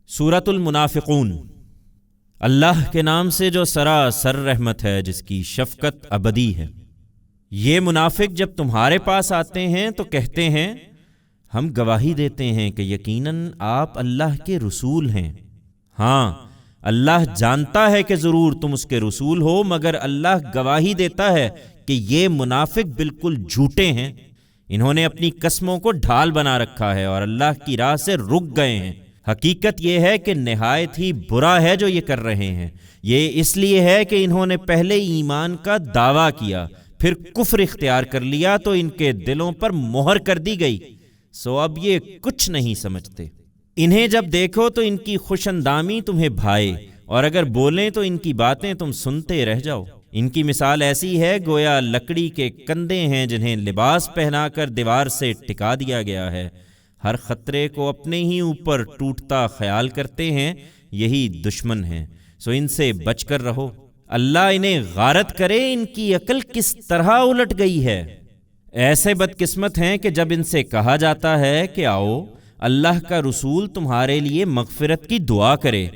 سورۃ المنافقون۔ اللہ کے نام سے جو سراسر رحمت ہے، جس کی شفقت ابدی ہے۔ یہ منافق جب تمہارے پاس آتے ہیں تو کہتے ہیں ہم گواہی دیتے ہیں کہ یقیناً آپ اللہ کے رسول ہیں۔ ہاں، اللہ جانتا ہے کہ ضرور تم اس کے رسول ہو، مگر اللہ گواہی دیتا ہے کہ یہ منافق بالکل جھوٹے ہیں۔ انہوں نے اپنی قسموں کو ڈھال بنا رکھا ہے اور اللہ کی راہ سے رک گئے ہیں۔ حقیقت یہ ہے کہ نہایت ہی برا ہے جو یہ کر رہے ہیں۔ یہ اس لیے ہے کہ انہوں نے پہلے ایمان کا دعویٰ کیا، پھر کفر اختیار کر لیا تو ان کے دلوں پر مہر کر دی گئی، سو اب یہ کچھ نہیں سمجھتے۔ انہیں جب دیکھو تو ان کی خوش اندامی تمہیں بھائے، اور اگر بولیں تو ان کی باتیں تم سنتے رہ جاؤ۔ ان کی مثال ایسی ہے گویا لکڑی کے کندے ہیں جنہیں لباس پہنا کر دیوار سے ٹکا دیا گیا ہے۔ ہر خطرے کو اپنے ہی اوپر ٹوٹتا خیال کرتے ہیں، یہی دشمن ہیں، سو ان سے بچ کر رہو۔ اللہ انہیں غارت کرے، ان کی عقل کس طرح الٹ گئی ہے۔ ایسے بدقسمت ہیں کہ جب ان سے کہا جاتا ہے کہ آؤ اللہ کا رسول تمہارے لیے مغفرت کی دعا کرے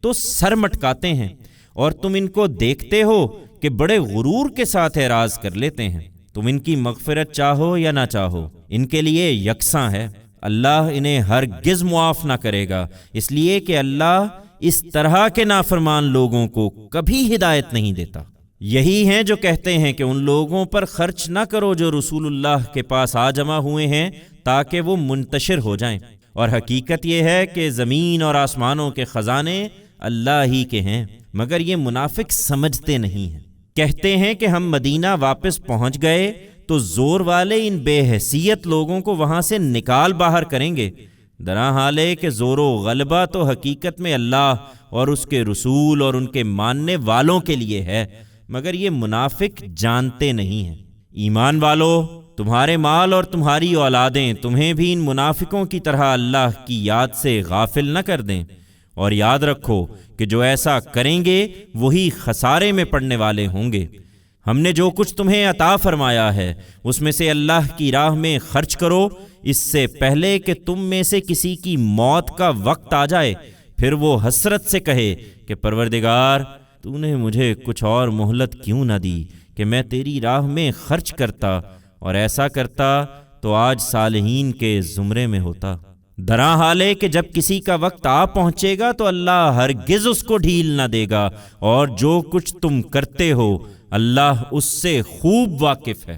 تو سر مٹکاتے ہیں، اور تم ان کو دیکھتے ہو کہ بڑے غرور کے ساتھ اعراض کر لیتے ہیں۔ تم ان کی مغفرت چاہو یا نہ چاہو، ان کے لیے یکساں ہے۔ اللہ انہیں ہرگز معاف نہ کرے گا، اس لیے کہ اللہ اس طرح کے نافرمان لوگوں کو کبھی ہدایت نہیں دیتا۔ یہی ہیں جو کہتے ہیں کہ ان لوگوں پر خرچ نہ کرو جو رسول اللہ کے پاس آ جمع ہوئے ہیں، تاکہ وہ منتشر ہو جائیں، اور حقیقت یہ ہے کہ زمین اور آسمانوں کے خزانے اللہ ہی کے ہیں، مگر یہ منافق سمجھتے نہیں ہیں۔ کہتے ہیں کہ ہم مدینہ واپس پہنچ گئے تو زور والے ان بے حیثیت لوگوں کو وہاں سے نکال باہر کریں گے، درا حال ہے کہ زور و غلبہ تو حقیقت میں اللہ اور اس کے رسول اور ان کے ماننے والوں کے لیے ہے، مگر یہ منافق جانتے نہیں ہیں۔ ایمان والو، تمہارے مال اور تمہاری اولادیں تمہیں بھی ان منافقوں کی طرح اللہ کی یاد سے غافل نہ کر دیں، اور یاد رکھو کہ جو ایسا کریں گے وہی خسارے میں پڑنے والے ہوں گے۔ ہم نے جو کچھ تمہیں عطا فرمایا ہے اس میں سے اللہ کی راہ میں خرچ کرو، اس سے پہلے کہ تم میں سے کسی کی موت کا وقت آ جائے، پھر وہ حسرت سے کہے کہ پروردگار، تو نے مجھے کچھ اور مہلت کیوں نہ دی کہ میں تیری راہ میں خرچ کرتا، اور ایسا کرتا تو آج صالحین کے زمرے میں ہوتا۔ درا حال ہے کہ جب کسی کا وقت آ پہنچے گا تو اللہ ہرگز اس کو ڈھیل نہ دے گا، اور جو کچھ تم کرتے ہو اللہ اس سے خوب واقف ہے۔